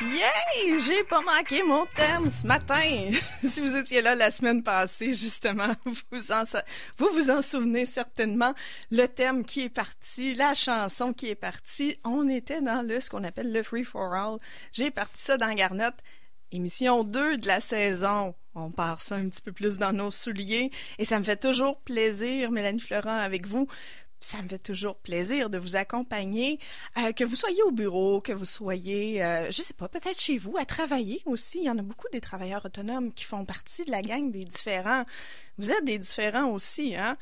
Yay! J'ai pas manqué mon thème ce matin. Si vous étiez là la semaine passée, justement, vous vous en souvenez certainement. Le thème qui est parti, la chanson qui est partie, on était dans ce qu'on appelle le Free for All. J'ai parti ça dans Garnotte. Émission 2 de la saison. On part ça un petit peu plus dans nos souliers. Et ça me fait toujours plaisir, Mélanie Florent, avec vous. Ça me fait toujours plaisir de vous accompagner, que vous soyez au bureau, que vous soyez, je sais pas, peut-être chez vous, à travailler aussi. Il y en a beaucoup des travailleurs autonomes qui font partie de la gang des différents. Vous êtes des différents aussi, hein?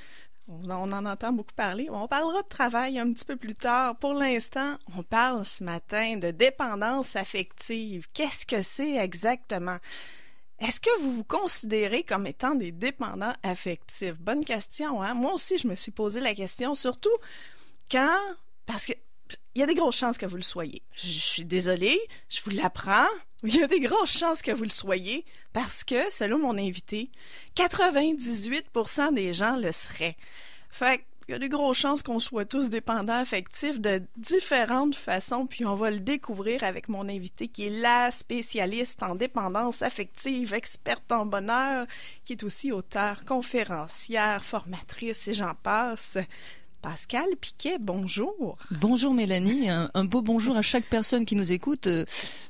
On en entend beaucoup parler. On parlera de travail un petit peu plus tard. Pour l'instant, on parle ce matin de dépendance affective. Qu'est-ce que c'est exactement? Est-ce que vous vous considérez comme étant des dépendants affectifs? Bonne question, hein? Moi aussi, je me suis posé la question, surtout parce que il y a des grosses chances que vous le soyez. Je suis désolée, je vous l'apprends. Il y a des grosses chances que vous le soyez parce que, selon mon invité, 98% des gens le seraient. Fait il y a des grosses chances qu'on soit tous dépendants affectifs de différentes façons, puis on va le découvrir avec mon invité qui est la spécialiste en dépendance affective, experte en bonheur, qui est aussi auteure, conférencière, formatrice et j'en passe. Pascal Piquet, bonjour. Bonjour Mélanie, un beau bonjour à chaque personne qui nous écoute.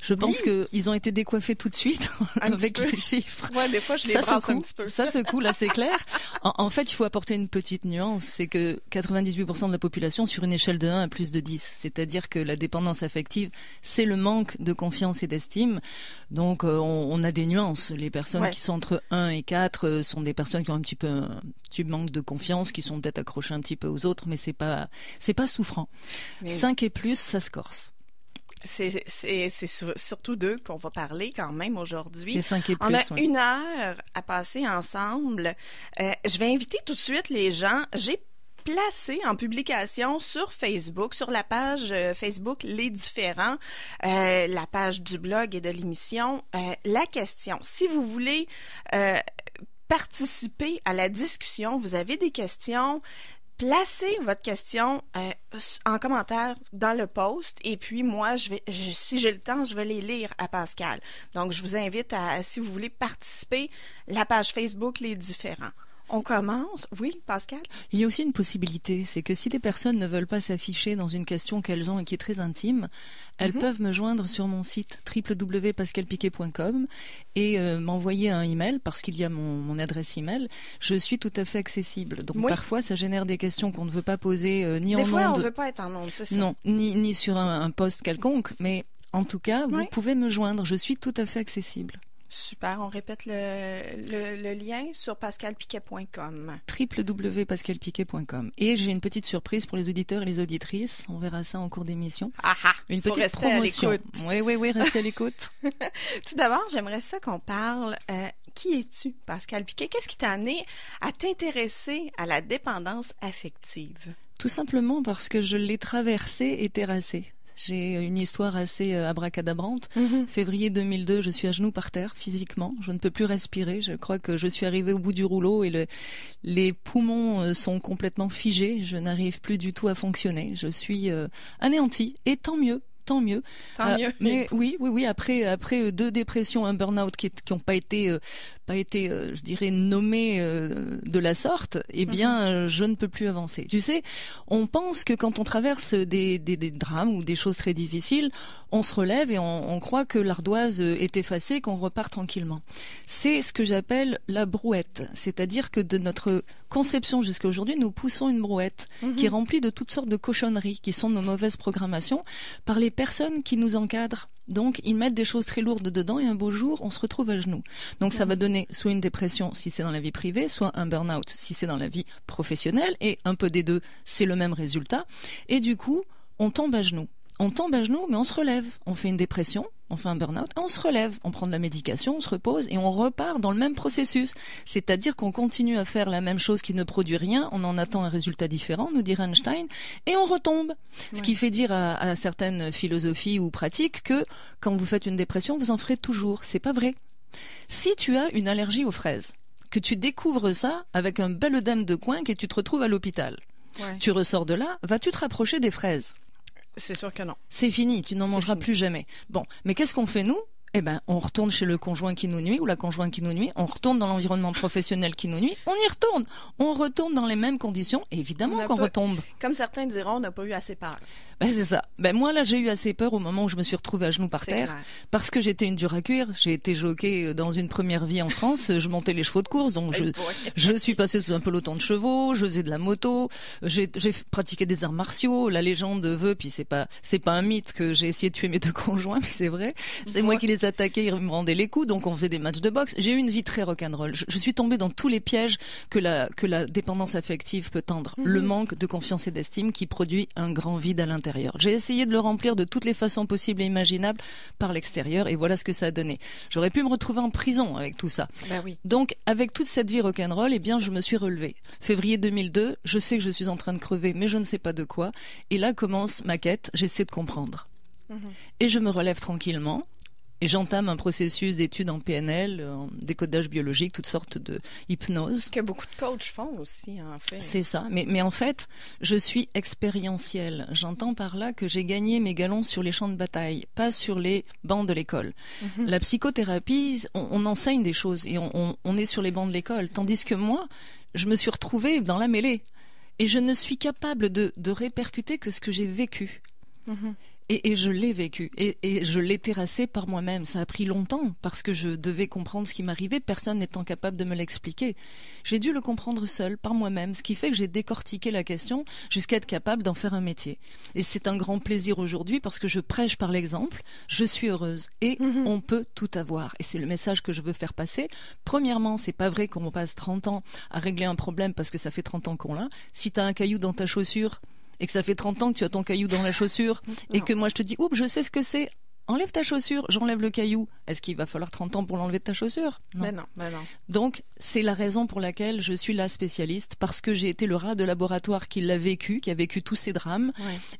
Je pense qu'ils ont été décoiffés tout de suite avec les chiffres. Ouais, des fois je les brasse un petit peu. Ça secoue, là c'est clair. En fait, il faut apporter une petite nuance, c'est que 98% de la population sur une échelle de 1 à plus de 10. C'est-à-dire que la dépendance affective, c'est le manque de confiance et d'estime. Donc on a des nuances. Les personnes qui sont entre 1 et 4 sont des personnes qui ont un petit manque de confiance, qui sont peut-être accrochées un petit peu aux autres, mais c'est pas souffrant. Mais 5 et plus, ça se corse. C'est surtout d'eux qu'on va parler quand même aujourd'hui. Les 5 et plus, on a une heure à passer ensemble. Je vais inviter tout de suite les gens. J'ai placé en publication sur Facebook, sur la page Facebook Les Différents, la page du blog et de l'émission, la question. Si vous voulez participer à la discussion, vous avez des questions, placez votre question en commentaire dans le post et puis moi, si j'ai le temps, je vais les lire à Pascal. Donc, je vous invite si vous voulez participer, la page Facebook Les Différents. On commence. Oui, Pascal? Il y a aussi une possibilité, c'est que si des personnes ne veulent pas s'afficher dans une question qu'elles ont et qui est très intime, elles peuvent me joindre sur mon site www.pascalpiquet.com et m'envoyer un email parce qu'il y a mon adresse email. Je suis tout à fait accessible. Donc parfois, ça génère des questions qu'on ne veut pas poser ni en ondes. Des fois, on ne veut pas être en ondes, c'est ça? Non, ni sur un post quelconque, mais en tout cas, vous pouvez me joindre. Je suis tout à fait accessible. Super, on répète le lien sur pascalpiquet.com. www.pascalpiquet.com. Et j'ai une petite surprise pour les auditeurs et les auditrices. On verra ça en cours d'émission. Une petite promotion. Oui, restez à l'écoute. Tout d'abord, j'aimerais ça qu'on parle. Qui es-tu, Pascal Piquet? Qu'est-ce qui t'a amené à t'intéresser à la dépendance affective? Tout simplement parce que je l'ai traversée et terrassée. J'ai une histoire assez abracadabrante. Février 2002, je suis à genoux par terre, physiquement. Je ne peux plus respirer. Je crois que je suis arrivée au bout du rouleau et les poumons sont complètement figés. Je n'arrive plus du tout à fonctionner. Je suis anéantie. Et tant mieux. Tant mieux. Mais oui. Après 2 dépressions, un burn-out qui n'ont pas été, je dirais, nommés de la sorte, eh bien, je ne peux plus avancer. Tu sais, on pense que quand on traverse des drames ou des choses très difficiles, on se relève et on croit que l'ardoise est effacée, qu'on repart tranquillement. C'est ce que j'appelle la brouette. C'est-à-dire que de notre conception jusqu'à aujourd'hui, nous poussons une brouette qui est remplie de toutes sortes de cochonneries, qui sont nos mauvaises programmations, par les personnes qui nous encadrent. Donc, ils mettent des choses très lourdes dedans et un beau jour, on se retrouve à genoux. Donc, ça va donner soit une dépression si c'est dans la vie privée, soit un burn-out si c'est dans la vie professionnelle, et un peu des deux, c'est le même résultat. Et du coup, on tombe à genoux. On tombe à genoux, mais on se relève. On fait une dépression, on fait un burn-out, et on se relève. On prend de la médication, on se repose, et on repart dans le même processus. C'est-à-dire qu'on continue à faire la même chose qui ne produit rien, on en attend un résultat différent, nous dirait Einstein, et on retombe. Ce qui fait dire à certaines philosophies ou pratiques que quand vous faites une dépression, vous en ferez toujours. C'est pas vrai. Si tu as une allergie aux fraises, que tu découvres ça avec un bel œdème de coin et tu te retrouves à l'hôpital, tu ressors de là, vas-tu te rapprocher des fraises ? c'est sûr que non. C'est fini, tu n'en mangeras plus jamais. Bon, mais qu'est-ce qu'on fait nous ? Eh ben, on retourne chez le conjoint qui nous nuit ou la conjointe qui nous nuit, on retourne dans l'environnement professionnel qui nous nuit, on y retourne. On retourne dans les mêmes conditions, et évidemment qu'on retombe. Comme certains diront, on n'a pas eu assez peur. Ben c'est ça. Ben moi là j'ai eu assez peur au moment où je me suis retrouvée à genoux par terre, clair. parce que j'étais une dure à cuire. J'ai été jockey dans une première vie en France. Je montais les chevaux de course, donc je suis passée sous un peloton de chevaux. Je faisais de la moto. J'ai pratiqué des arts martiaux. La légende veut, puis c'est pas un mythe, que j'ai essayé de tuer mes 2 conjoints, mais c'est vrai. C'est moi qui les attaquais, ils me rendaient les coups, donc on faisait des matchs de boxe. J'ai eu une vie très rock'n'roll. Je suis tombée dans tous les pièges que la dépendance affective peut tendre. Le manque de confiance et d'estime qui produit un grand vide à l'intérieur. J'ai essayé de le remplir de toutes les façons possibles et imaginables par l'extérieur, et voilà ce que ça a donné. J'aurais pu me retrouver en prison avec tout ça. Ben oui. Donc, avec toute cette vie rock'n'roll, eh bien, je me suis relevée. Février 2002, je sais que je suis en train de crever, mais je ne sais pas de quoi. Et là commence ma quête, j'essaie de comprendre. Et je me relève tranquillement. Et j'entame un processus d'études en PNL, en décodage biologique, toutes sortes de hypnose. Que beaucoup de coachs font aussi, en fait. C'est ça. Mais en fait, je suis expérientielle. J'entends par là que j'ai gagné mes galons sur les champs de bataille, pas sur les bancs de l'école. La psychothérapie, on enseigne des choses et on est sur les bancs de l'école. Tandis que moi, je me suis retrouvée dans la mêlée. Et je ne suis capable de répercuter que ce que j'ai vécu. Et je l'ai vécu, et je l'ai terrassé par moi-même. Ça a pris longtemps, parce que je devais comprendre ce qui m'arrivait, personne n'étant capable de me l'expliquer. J'ai dû le comprendre seul, par moi-même, ce qui fait que j'ai décortiqué la question jusqu'à être capable d'en faire un métier. Et c'est un grand plaisir aujourd'hui, parce que je prêche par l'exemple, je suis heureuse, et on peut tout avoir. Et c'est le message que je veux faire passer. Premièrement, c'est pas vrai qu'on passe 30 ans à régler un problème parce que ça fait 30 ans qu'on l'a. Si t'as un caillou dans ta chaussure, et que ça fait 30 ans que tu as ton caillou dans la chaussure, et que moi je te dis, oups, je sais ce que c'est, enlève ta chaussure, j'enlève le caillou. Est-ce qu'il va falloir 30 ans pour l'enlever de ta chaussure ? Non. Mais non. Donc, c'est la raison pour laquelle je suis la spécialiste, parce que j'ai été le rat de laboratoire qui l'a vécu, qui a vécu tous ces drames,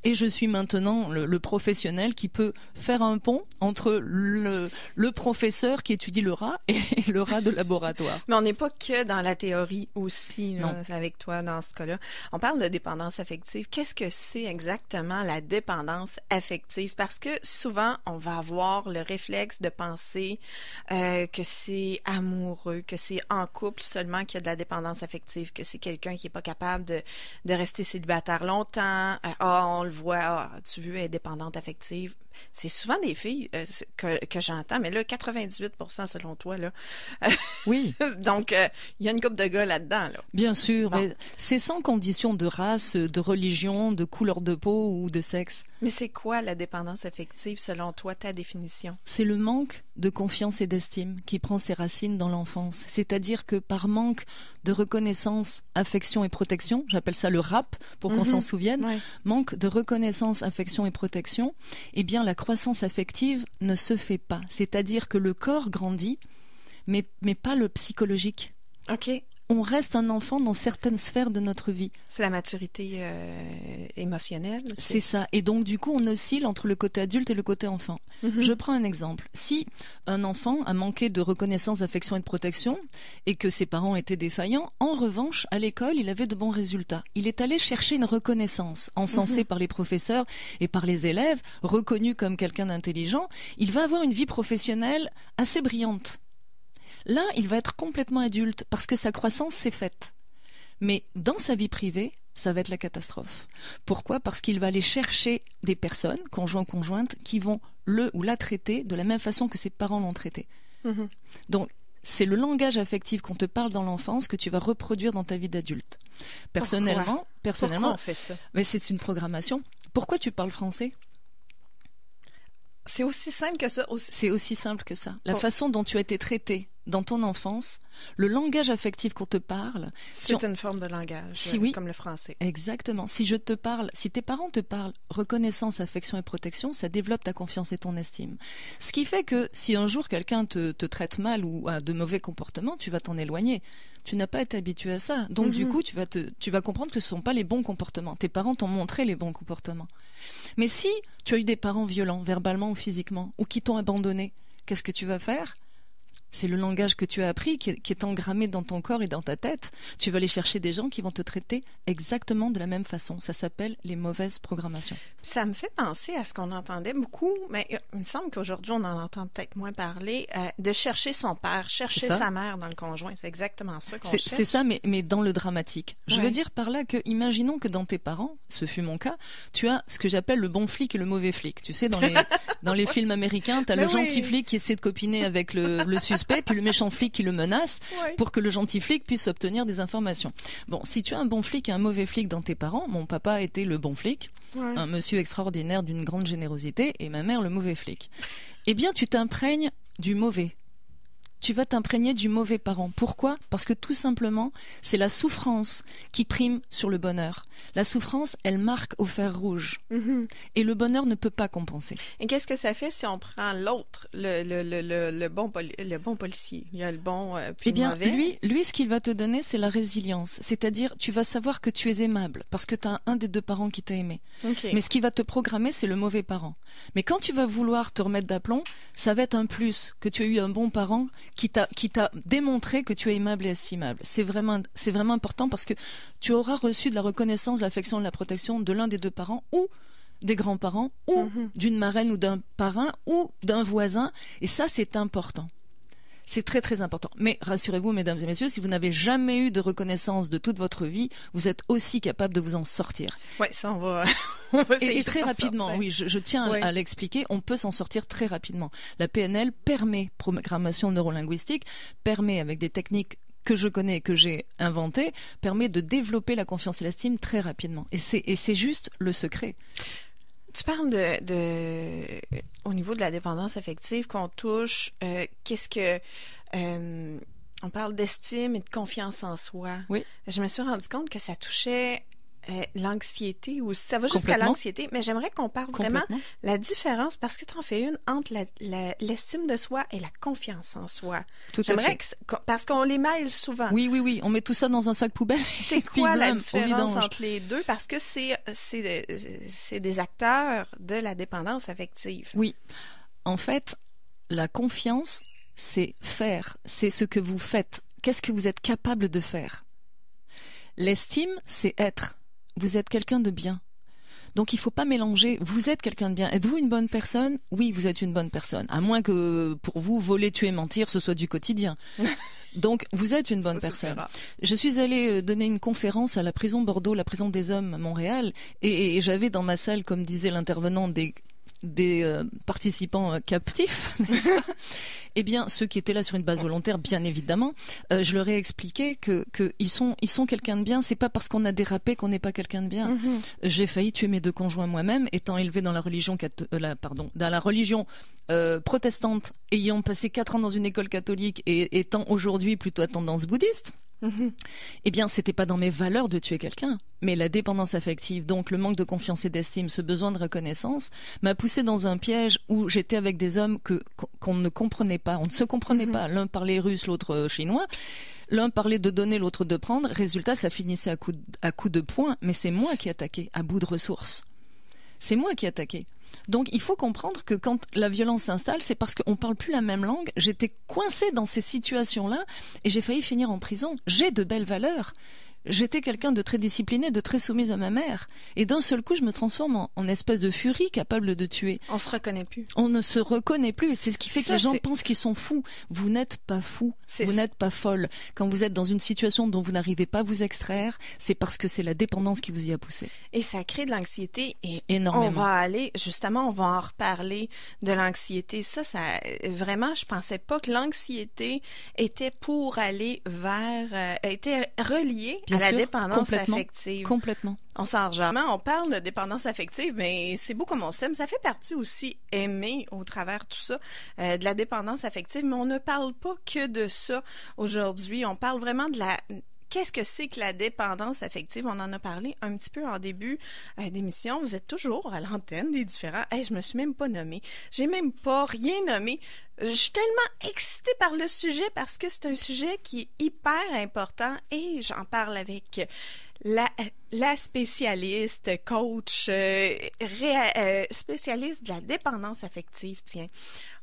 et je suis maintenant le professionnel qui peut faire un pont entre le professeur qui étudie le rat et le rat de laboratoire. Mais on n'est pas que dans la théorie aussi, là, avec toi, dans ce cas-là. On parle de dépendance affective. Qu'est-ce que c'est exactement la dépendance affective? Parce que souvent, on va avoir le réflexe de penser que c'est amoureux, que c'est en couple seulement qu'il y a de la dépendance affective, que c'est quelqu'un qui est pas capable de rester célibataire longtemps. On le voit, tu veux, elle est dépendante affective. C'est souvent des filles que j'entends, mais là, 98% selon toi, là. Oui. Donc, il y a une couple de gars là-dedans, là. Bien sûr, mais c'est sans condition de race, de religion, de couleur de peau ou de sexe. Mais c'est quoi la dépendance affective, selon toi, ta définition? C'est le manque de confiance et d'estime qui prend ses racines dans l'enfance. C'est-à-dire que par manque de reconnaissance, affection et protection, j'appelle ça le RAP pour qu'on s'en souvienne, manque de reconnaissance, affection et protection, eh bien la croissance affective ne se fait pas. C'est-à-dire que le corps grandit, mais pas le psychologique. OK. On reste un enfant dans certaines sphères de notre vie. C'est la maturité émotionnelle. C'est ça. Et donc, du coup, on oscille entre le côté adulte et le côté enfant. Je prends un exemple. Si un enfant a manqué de reconnaissance, affection et de protection, et que ses parents étaient défaillants, en revanche, à l'école, il avait de bons résultats. Il est allé chercher une reconnaissance, encensée par les professeurs et par les élèves, reconnu comme quelqu'un d'intelligent. Il va avoir une vie professionnelle assez brillante. Là, il va être complètement adulte parce que sa croissance s'est faite. Mais dans sa vie privée, ça va être la catastrophe. Pourquoi ? Parce qu'il va aller chercher des personnes, conjoints, conjointes, qui vont le ou la traiter de la même façon que ses parents l'ont traité. Donc, c'est le langage affectif qu'on te parle dans l'enfance que tu vas reproduire dans ta vie d'adulte. Personnellement, Pourquoi on fait ça? Mais c'est une programmation. Pourquoi tu parles français ? C'est aussi simple que ça. C'est aussi simple que ça. La façon dont tu as été traité dans ton enfance, le langage affectif qu'on te parle... C'est une forme de langage, comme le français. Exactement. Si tes parents te parlent reconnaissance, affection et protection, ça développe ta confiance et ton estime. Ce qui fait que si un jour quelqu'un te traite mal ou a de mauvais comportements, tu vas t'en éloigner. Tu n'as pas été habitué à ça. Donc du coup, tu vas comprendre que ce ne sont pas les bons comportements. Tes parents t'ont montré les bons comportements. Mais si tu as eu des parents violents, verbalement ou physiquement, ou qui t'ont abandonné, qu'est-ce que tu vas faire ? C'est le langage que tu as appris qui est engrammé dans ton corps et dans ta tête. Tu vas aller chercher des gens qui vont te traiter exactement de la même façon. Ça s'appelle les mauvaises programmations. Ça me fait penser à ce qu'on entendait beaucoup, mais il me semble qu'aujourd'hui, on en entend peut-être moins parler, de chercher son père, chercher sa mère dans le conjoint. C'est exactement ça qu'on cherche. C'est ça, mais dans le dramatique. Je veux dire par là que, imaginons que dans tes parents, ce fut mon cas, tu as ce que j'appelle le bon flic et le mauvais flic. Tu sais, dans les films américains, tu as le gentil flic qui essaie de copiner avec le suspect, puis le méchant flic qui le menace pour que le gentil flic puisse obtenir des informations. Bon, si tu as un bon flic et un mauvais flic dans tes parents, mon papa était le bon flic, un monsieur extraordinaire d'une grande générosité, et ma mère le mauvais flic. Eh bien, tu t'imprègnes du mauvais. Tu vas t'imprégner du mauvais parent. Pourquoi ? Parce que tout simplement, c'est la souffrance qui prime sur le bonheur. La souffrance, elle marque au fer rouge. Mm-hmm. Et le bonheur ne peut pas compenser. Et qu'est-ce que ça fait si on prend l'autre, le bon policier? Il y a le bon puis le mauvais. Lui, ce qu'il va te donner, c'est la résilience. C'est-à-dire, tu vas savoir que tu es aimable parce que tu as un des deux parents qui t'a aimé. Okay. Mais ce qui va te programmer, c'est le mauvais parent. Mais quand tu vas vouloir te remettre d'aplomb, ça va être un plus que tu as eu un bon parent qui t'a démontré que tu es aimable et estimable. C'est vraiment important parce que tu auras reçu de la reconnaissance, de l'affection, de la protection de l'un des deux parents ou des grands-parents ou d'une marraine ou d'un parrain ou d'un voisin. Et ça, c'est important. C'est très très important. Mais rassurez-vous, mesdames et messieurs, si vous n'avez jamais eu de reconnaissance de toute votre vie, vous êtes aussi capable de vous en sortir. Oui, ça on va et très rapidement, sortir. Oui, je tiens à l'expliquer, on peut s'en sortir très rapidement. La PNL permet, programmation neurolinguistique, permet avec des techniques que je connais et que j'ai inventées, permet de développer la confiance et l'estime très rapidement. Et c'est juste le secret. Tu parles au niveau de la dépendance affective qu'on touche, on parle d'estime et de confiance en soi. Oui. Je me suis rendu compte que ça touchait l'anxiété, ou ça va jusqu'à l'anxiété, mais j'aimerais qu'on parle vraiment la différence, parce que tu en fais une entre l'estime de soi et la confiance en soi. Tout à fait. Parce qu'on les mêle souvent. Oui, on met tout ça dans un sac poubelle. C'est quoi la différence entre les deux? Parce que c'est des acteurs de la dépendance affective. Oui. En fait, la confiance, c'est faire. C'est ce que vous faites. Qu'est-ce que vous êtes capable de faire? L'estime, c'est être. Vous êtes quelqu'un de bien. Donc il ne faut pas mélanger. Vous êtes quelqu'un de bien. Êtes-vous une bonne personne? Oui, vous êtes une bonne personne. À moins que pour vous, voler, tuer, mentir, ce soit du quotidien. Donc vous êtes une bonne personne. Je suis allée donner une conférence à la prison Bordeaux, la prison des hommes à Montréal, et j'avais dans ma salle, comme disait l'intervenant, des participants captifs, n'est-ce pas? Eh bien, ceux qui étaient là sur une base volontaire, bien évidemment, je leur ai expliqué que ils sont quelqu'un de bien. C'est pas parce qu'on a dérapé qu'on n'est pas quelqu'un de bien. Mm-hmm. J'ai failli tuer mes deux conjoints moi-même, étant élevé dans la religion protestante, ayant passé 4 ans dans une école catholique et étant aujourd'hui plutôt à tendance bouddhiste. Mm-hmm. Eh bien, c'était pas dans mes valeurs de tuer quelqu'un, mais la dépendance affective, donc le manque de confiance et d'estime, ce besoin de reconnaissance, m'a poussé dans un piège où j'étais avec des hommes qu'on ne comprenait pas, on ne se comprenait pas. L'un parlait russe, l'autre chinois. L'un parlait de donner, l'autre de prendre. Résultat, ça finissait à coup de poing, mais c'est moi qui attaquais, à bout de ressources. C'est moi qui attaquais. Donc il faut comprendre que quand la violence s'installe, c'est parce qu'on ne parle plus la même langue. J'étais coincée dans ces situations-là et j'ai failli finir en prison. J'ai de belles valeurs. J'étais quelqu'un de très discipliné, de très soumise à ma mère. Et d'un seul coup, je me transforme en espèce de furie capable de tuer. On se reconnaît plus. On ne se reconnaît plus. Et c'est ce qui fait que les gens pensent qu'ils sont fous. Vous n'êtes pas fou. Vous n'êtes pas folle. Quand vous êtes dans une situation dont vous n'arrivez pas à vous extraire, c'est parce que c'est la dépendance qui vous y a poussé. Et ça crée de l'anxiété. Et énormément. On va en reparler de l'anxiété. Ça, vraiment, je pensais pas que l'anxiété était pour aller était reliée à la dépendance affective. Complètement. On on parle de dépendance affective, mais c'est beau comme on s'aime. Ça fait partie aussi, aimer au travers de tout ça, de la dépendance affective, mais on ne parle pas que de ça aujourd'hui. On parle vraiment de qu'est-ce que c'est que la dépendance affective? On en a parlé un petit peu en début d'émission. Vous êtes toujours à l'antenne des différents. Je me suis même pas nommée. J'ai même pas rien nommé. Je suis tellement excitée par le sujet parce que c'est un sujet qui est hyper important et j'en parle avec la spécialiste, coach, spécialiste de la dépendance affective, tiens,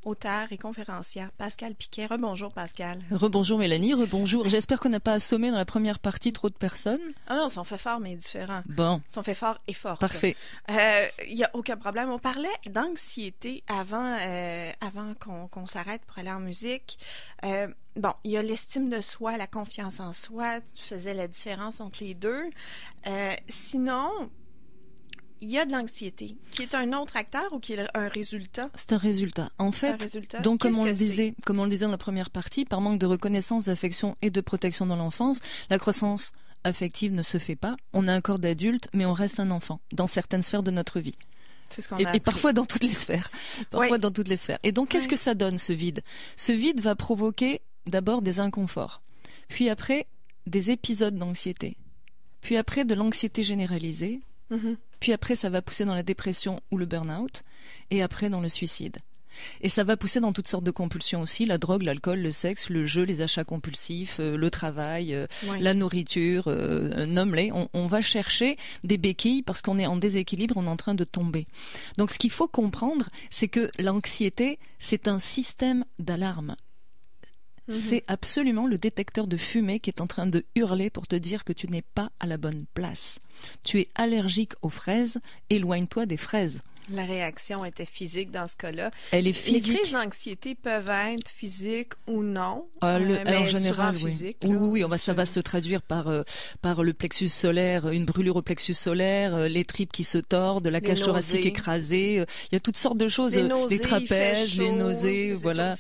auteure et conférencière, Pascale Piquet. Rebonjour, Pascale. Rebonjour, Mélanie. Rebonjour. J'espère qu'on n'a pas assommé dans la première partie trop de personnes. Ah non, son fait fort, mais différent. Bon. Son fait fort et fort. Parfait. Il y a aucun problème. On parlait d'anxiété avant qu'on s'arrête pour aller en musique. Bon, il y a l'estime de soi, la confiance en soi. Tu faisais la différence entre les deux. Sinon, il y a de l'anxiété, qui est un autre acteur ou qui est un résultat? C'est un résultat. En fait, donc comme on le disait dans la première partie, par manque de reconnaissance, d'affection et de protection dans l'enfance, la croissance affective ne se fait pas. On a un corps d'adulte, mais on reste un enfant dans certaines sphères de notre vie. C'est ce qu'on et parfois dans toutes les sphères. Dans toutes les sphères. Et donc, qu'est-ce que ça donne, ce vide? Ce vide va provoquer d'abord des inconforts, puis après des épisodes d'anxiété, puis après de l'anxiété généralisée, puis après ça va pousser dans la dépression ou le burn-out, et après dans le suicide. Et ça va pousser dans toutes sortes de compulsions aussi, la drogue, l'alcool, le sexe, le jeu, les achats compulsifs, le travail, la nourriture, nomme-les. On va chercher des béquilles parce qu'on est en déséquilibre, on est en train de tomber. Donc ce qu'il faut comprendre, c'est que l'anxiété, c'est un système d'alarme. C'est absolument le détecteur de fumée qui est en train de hurler pour te dire que tu n'es pas à la bonne place. Tu es allergique aux fraises, éloigne-toi des fraises. La réaction était physique dans ce cas-là. Elle est physique. Les crises d'anxiété peuvent être physiques ou non. Mais en général, oui. Physique, oui, ça va se traduire par le plexus solaire, une brûlure au plexus solaire, les tripes qui se tordent, la cage thoracique écrasée. Il y a toutes sortes de choses. Les trapèzes, les nausées, voilà.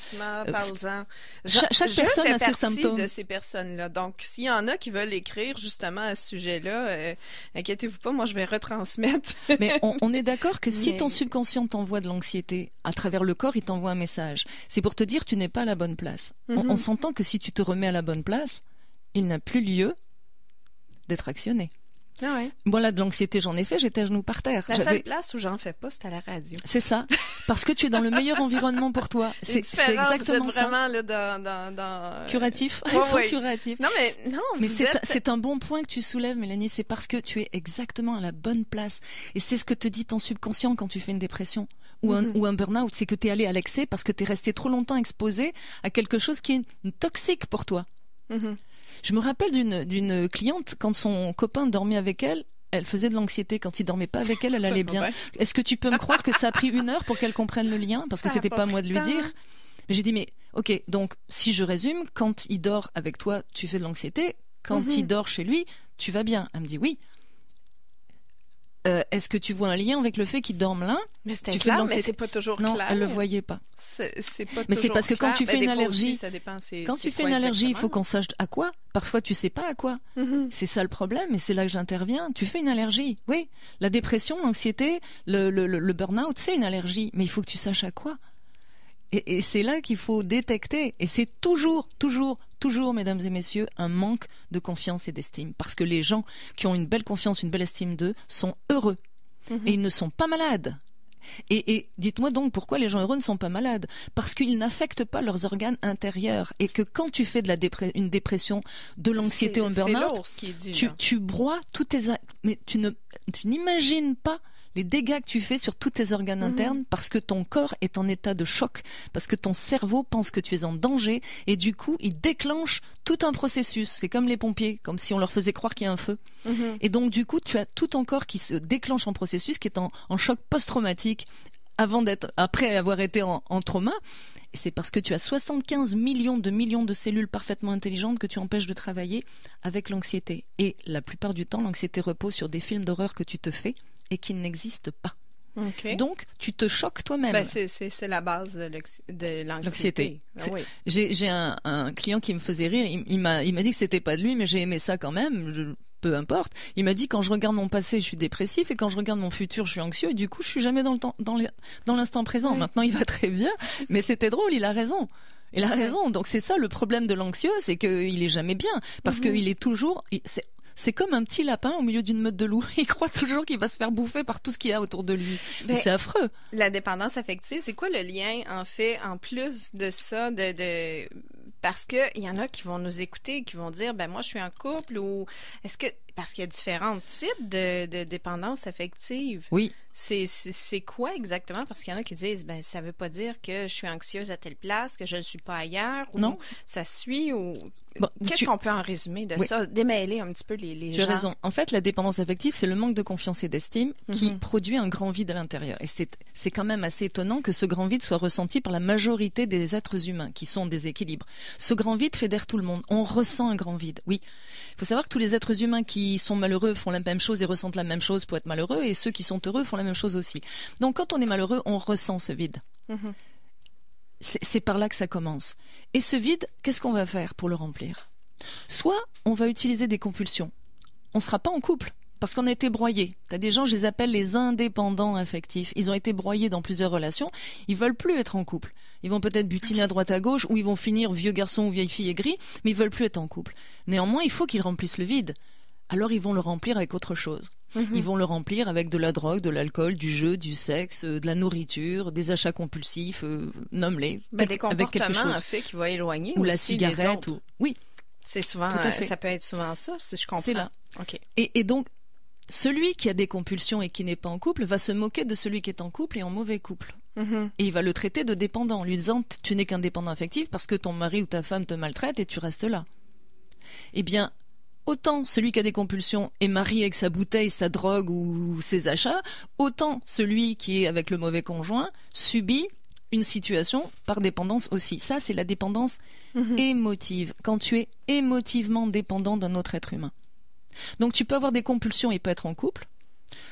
Chaque personne a ses symptômes. De ces personnes-là. Donc, s'il y en a qui veulent écrire justement à ce sujet-là, inquiétez-vous pas, moi je vais retransmettre. Mais on est d'accord que si ton subconscient t'envoie de l'anxiété, à travers le corps, il t'envoie un message. C'est pour te dire tu n'es pas à la bonne place. On s'entend que si tu te remets à la bonne place, il n'a plus lieu d'être actionné. Ah ouais. Voilà, de l'anxiété, j'en ai fait, j'étais à genoux par terre. Seule place où j'en fais pas, c'est à la radio. C'est ça, parce que tu es dans le meilleur environnement pour toi. C'est exactement vous êtes ça. Vraiment là dans curatif, curatifs. Non mais c'est un bon point que tu soulèves, Mélanie. C'est parce que tu es exactement à la bonne place, et c'est ce que te dit ton subconscient quand tu fais une dépression ou un burn-out, c'est que tu es allé à l'excès parce que tu es resté trop longtemps exposé à quelque chose qui est toxique pour toi. Je me rappelle d'une cliente, quand son copain dormait avec elle, elle faisait de l'anxiété. Quand il dormait pas avec elle, elle allait bien. Est-ce que tu peux me croire que ça a pris 1 heure pour qu'elle comprenne le lien? Parce que c'était pas à moi de lui dire. Mais j'ai dit, mais ok, donc si je résume, quand il dort avec toi, tu fais de l'anxiété. Quand il dort chez lui, tu vas bien. Elle me dit oui. Est-ce que tu vois un lien avec le fait qu'il dorme là? Mais c'était clair, mais c'est pas toujours clair. Non, elle le voyait pas. C'est pas mais c'est parce que clair. Quand tu fais une allergie, aussi, ça dépend, quand tu fais une allergie, il faut qu'on sache à quoi. Parfois, tu sais pas à quoi. C'est ça le problème, et c'est là que j'interviens. Tu fais une allergie, oui. La dépression, l'anxiété, le burn-out, c'est une allergie, mais il faut que tu saches à quoi. Et c'est là qu'il faut détecter. Et c'est toujours, mesdames et messieurs, un manque de confiance et d'estime. Parce que les gens qui ont une belle confiance, une belle estime d'eux, sont heureux. Et ils ne sont pas malades. Et dites-moi donc pourquoi les gens heureux ne sont pas malades? Parce qu'ils n'affectent pas leurs organes intérieurs. Et que quand tu fais une dépression, de l'anxiété ou un burn-out, tu broies tous tes... Mais tu n'imagines pas les dégâts que tu fais sur tous tes organes internes, parce que ton corps est en état de choc, parce que ton cerveau pense que tu es en danger, et du coup, il déclenche tout un processus. C'est comme les pompiers, comme si on leur faisait croire qu'il y a un feu. Et donc, du coup, tu as tout ton corps qui se déclenche en processus, qui est en choc post-traumatique, après avoir été en trauma. Et c'est parce que tu as 75 millions de cellules parfaitement intelligentes que tu empêches de travailler avec l'anxiété. Et la plupart du temps, l'anxiété repose sur des films d'horreur que tu te fais et qui n'existent pas. Donc, tu te choques toi-même. C'est la base de l'anxiété. Oui. J'ai un client qui me faisait rire. Il m'a dit que c'était pas de lui, mais j'ai aimé ça quand même. Peu importe. Il m'a dit, quand je regarde mon passé, je suis dépressif, et quand je regarde mon futur, je suis anxieux, et du coup, je suis jamais dans l'instant présent. Maintenant, il va très bien, mais c'était drôle, il a raison. Il a raison. Donc, c'est ça le problème de l'anxieux, c'est qu'il est jamais bien, parce qu'il est toujours... C'est comme un petit lapin au milieu d'une meute de loups. Il croit toujours qu'il va se faire bouffer par tout ce qu'il y a autour de lui. C'est affreux. La dépendance affective, c'est quoi le lien, en fait, en plus de ça, parce que il y en a qui vont nous écouter et qui vont dire, moi, je suis en couple, ou est-ce que, parce qu'il y a différents types de dépendance affective. Oui. C'est quoi exactement? Parce qu'il y en a qui disent, ben ça veut pas dire que je suis anxieuse à telle place, que je ne suis pas ailleurs, ou non. Ça suit, ou... Bon, qu'est-ce qu'on peut en résumer de ça? Démêler un petit peu les gens. Tu as raison. En fait, la dépendance affective, c'est le manque de confiance et d'estime qui produit un grand vide à l'intérieur. Et c'est quand même assez étonnant que ce grand vide soit ressenti par la majorité des êtres humains qui sont en déséquilibre. Ce grand vide fédère tout le monde. On ressent un grand vide, oui. Il faut savoir que tous les êtres humains qui sont malheureux font la même chose et ressentent la même chose pour être malheureux, et ceux qui sont heureux font la même chose aussi. Donc quand on est malheureux, on ressent ce vide. C'est par là que ça commence. Et ce vide, qu'est-ce qu'on va faire pour le remplir? Soit on va utiliser des compulsions. On ne sera pas en couple parce qu'on a été broyés. Tu as des gens, je les appelle les indépendants affectifs. Ils ont été broyés dans plusieurs relations. Ils veulent plus être en couple. Ils vont peut-être butiner à droite à gauche, ou ils vont finir vieux garçon ou vieille fille aigrie, mais ils veulent plus être en couple. Néanmoins, il faut qu'ils remplissent le vide. Alors ils vont le remplir avec autre chose. Ils vont le remplir avec de la drogue, de l'alcool, du jeu, du sexe, de la nourriture, des achats compulsifs, nomme-les. Des comportements en fait qui vont éloigner ou aussi la cigarette. les autres. Oui. C'est souvent, ça peut être souvent ça, si je comprends. C'est là. Okay. Et donc, celui qui a des compulsions et qui n'est pas en couple va se moquer de celui qui est en couple et en mauvais couple. Et il va le traiter de dépendant, en lui disant « tu n'es qu'un dépendant affectif parce que ton mari ou ta femme te maltraite et tu restes là ». Eh bien, autant celui qui a des compulsions est marié avec sa bouteille, sa drogue ou ses achats, autant celui qui est avec le mauvais conjoint subit une situation par dépendance aussi. Ça, c'est la dépendance émotive, quand tu es émotivement dépendant d'un autre être humain. Donc tu peux avoir des compulsions et pas être en couple,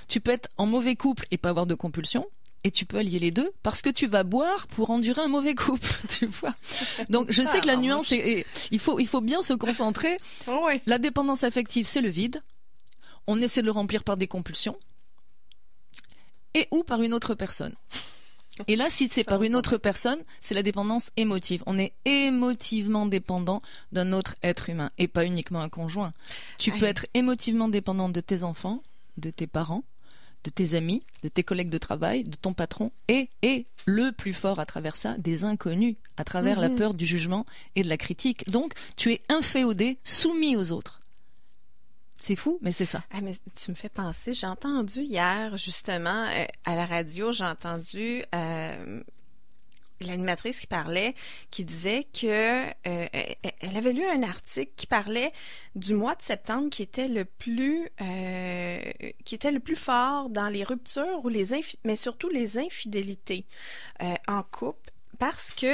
tu peux être en mauvais couple et pas avoir de compulsions, et tu peux allier les deux parce que tu vas boire pour endurer un mauvais couple, tu vois. Donc je sais que la nuance il faut bien se concentrer. Oui. La dépendance affective, c'est le vide. On essaie de le remplir par des compulsions et ou par une autre personne. Et là, si c'est par une autre personne, c'est la dépendance émotive. On est émotivement dépendant d'un autre être humain et pas uniquement un conjoint. Tu peux être émotivement dépendant de tes enfants, de tes parents, de tes amis, de tes collègues de travail, de ton patron et le plus fort à travers ça, des inconnus, à travers la peur du jugement et de la critique. Donc, tu es inféodé, soumis aux autres. C'est fou, mais c'est ça. Ah, mais tu me fais penser, j'ai entendu hier, justement, à la radio, j'ai entendu l'animatrice qui parlait, qui disait que elle avait lu un article qui parlait du mois de septembre qui était le plus fort dans les ruptures ou mais surtout les infidélités en couple. Parce que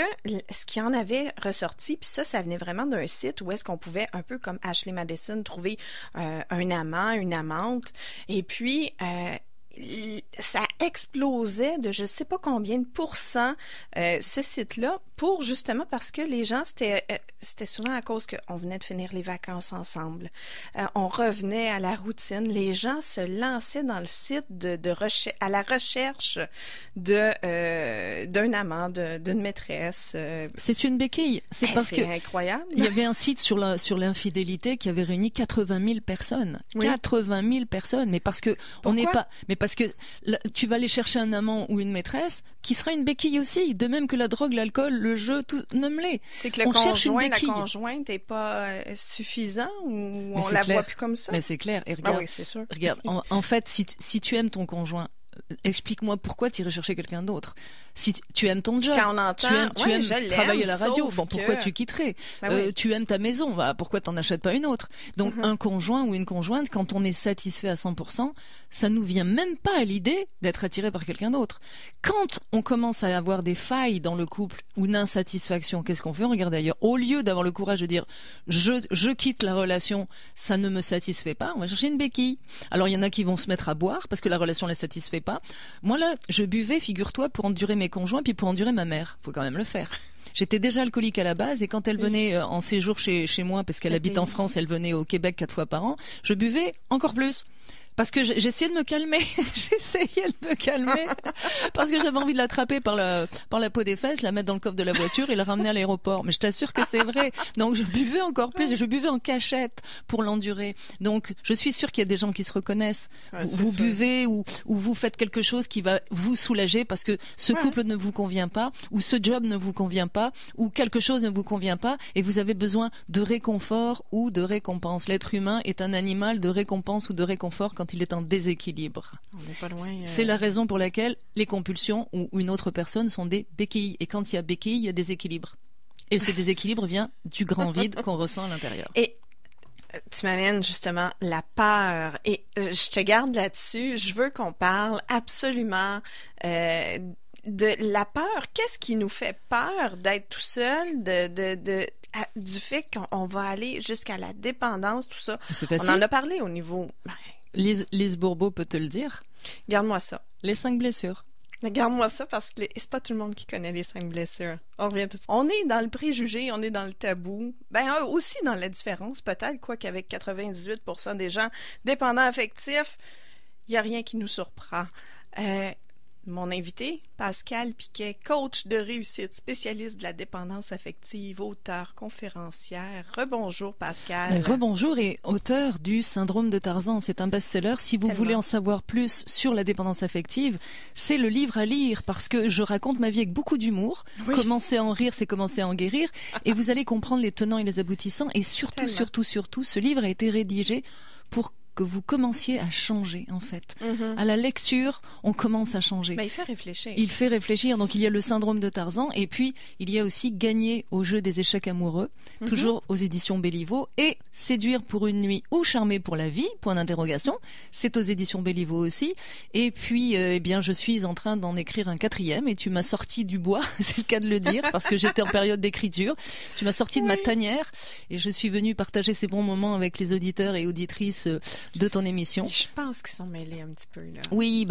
ce qui en avait ressorti, puis ça venait vraiment d'un site où est-ce qu'on pouvait, un peu comme Ashley Madison, trouver un amant, une amante, et puis ça explosait de je sais pas combien de pourcents ce site-là, pour justement parce que les gens, c'était souvent à cause qu'on venait de finir les vacances ensemble. On revenait à la routine. Les gens se lançaient dans le site à la recherche d'un amant, d'une maîtresse. C'est une béquille. C'est parce que incroyable. Il y avait un site sur l'infidélité qui avait réuni 80 000 personnes. Oui. 80 000 personnes. Mais parce que on n'est pas, mais parce que tu vas aller chercher un amant ou une maîtresse qui sera une béquille aussi, de même que la drogue, l'alcool, le jeu, tout, nomme-les. C'est que la conjointe n'est pas suffisant ou on la voit plus comme ça? Mais c'est clair. Et regarde, oui, c'est sûr. Regarde, en fait, si tu aimes ton conjoint, explique-moi pourquoi tu irais chercher quelqu'un d'autre. Si tu aimes ton job, quand on entend, tu aimes travailler à la radio, bon, pourquoi tu quitterais? Oui. Tu aimes ta maison, pourquoi t'en achètes pas une autre? Donc un conjoint ou une conjointe, quand on est satisfait à 100%, ça nous vient même pas à l'idée d'être attiré par quelqu'un d'autre. Quand on commence à avoir des failles dans le couple ou une insatisfaction, qu'est-ce qu'on fait? On regarde ailleurs. Au lieu d'avoir le courage de dire je quitte la relation, ça ne me satisfait pas, on va chercher une béquille. Alors il y en a qui vont se mettre à boire parce que la relation les satisfait pas. Moi là, je buvais, figure-toi, pour endurer mes conjoints puis pour endurer ma mère. Faut quand même le faire. J'étais déjà alcoolique à la base et quand elle venait en séjour chez moi, parce qu'elle habite en France, elle venait au Québec 4 fois par an, je buvais encore plus. Parce que j'essayais de me calmer. J'essayais de me calmer. Parce que j'avais envie de l'attraper par la peau des fesses, la mettre dans le coffre de la voiture et la ramener à l'aéroport. Mais je t'assure que c'est vrai. Donc je buvais encore plus. Je buvais en cachette pour l'endurer. Donc je suis sûre qu'il y a des gens qui se reconnaissent. Ouais, vous buvez ou vous faites quelque chose qui va vous soulager parce que ce couple ne vous convient pas, ou ce job ne vous convient pas, ou quelque chose ne vous convient pas et vous avez besoin de réconfort ou de récompense. L'être humain est un animal de récompense ou de réconfort quand il est en déséquilibre. On n'est pas loin. C'est la raison pour laquelle les compulsions ou une autre personne sont des béquilles. Et quand il y a béquilles, il y a déséquilibre. Et ce déséquilibre vient du grand vide qu'on ressent à l'intérieur. Et tu m'amènes justement la peur. Et je te garde là-dessus. Je veux qu'on parle absolument de la peur. Qu'est-ce qui nous fait peur d'être tout seul, du fait qu'on va aller jusqu'à la dépendance, tout ça. C'est facile. On en a parlé au niveau... Lise Bourbeau peut te le dire. Garde-moi ça. Les 5 blessures. Garde-moi ça parce que c'est pas tout le monde qui connaît les 5 blessures. On revient tout de suite. On est dans le préjugé, on est dans le tabou. Aussi dans la différence, peut-être, quoi qu'avec 98% des gens dépendants affectifs, il n'y a rien qui nous surprend. Mon invité, Pascale Piquet, coach de réussite, spécialiste de la dépendance affective, auteur, conférencière. Rebonjour Pascale. Rebonjour et auteur du Syndrome de Tarzan. C'est un best-seller. Si vous voulez en savoir plus sur la dépendance affective, c'est le livre à lire parce que je raconte ma vie avec beaucoup d'humour. Oui. Commencer à en rire, c'est commencer à en guérir. Et vous allez comprendre les tenants et les aboutissants. Et surtout, ce livre a été rédigé pour que vous commenciez à changer, en fait. À la lecture, on commence à changer. Il fait réfléchir. Il fait réfléchir. Donc, il y a le syndrome de Tarzan. Et puis, il y a aussi Gagner au jeu des échecs amoureux, toujours aux éditions Béliveau. Et Séduire pour une nuit ou Charmer pour la vie, point d'interrogation. C'est aux éditions Béliveau aussi. Et puis, je suis en train d'en écrire un 4e. Et tu m'as sorti du bois, c'est le cas de le dire, parce que j'étais en période d'écriture. Tu m'as sorti de ma tanière. Et je suis venue partager ces bons moments avec les auditeurs et auditrices de ton émission. Je pense qu'ils sont mêlés un petit peu, là. Oui.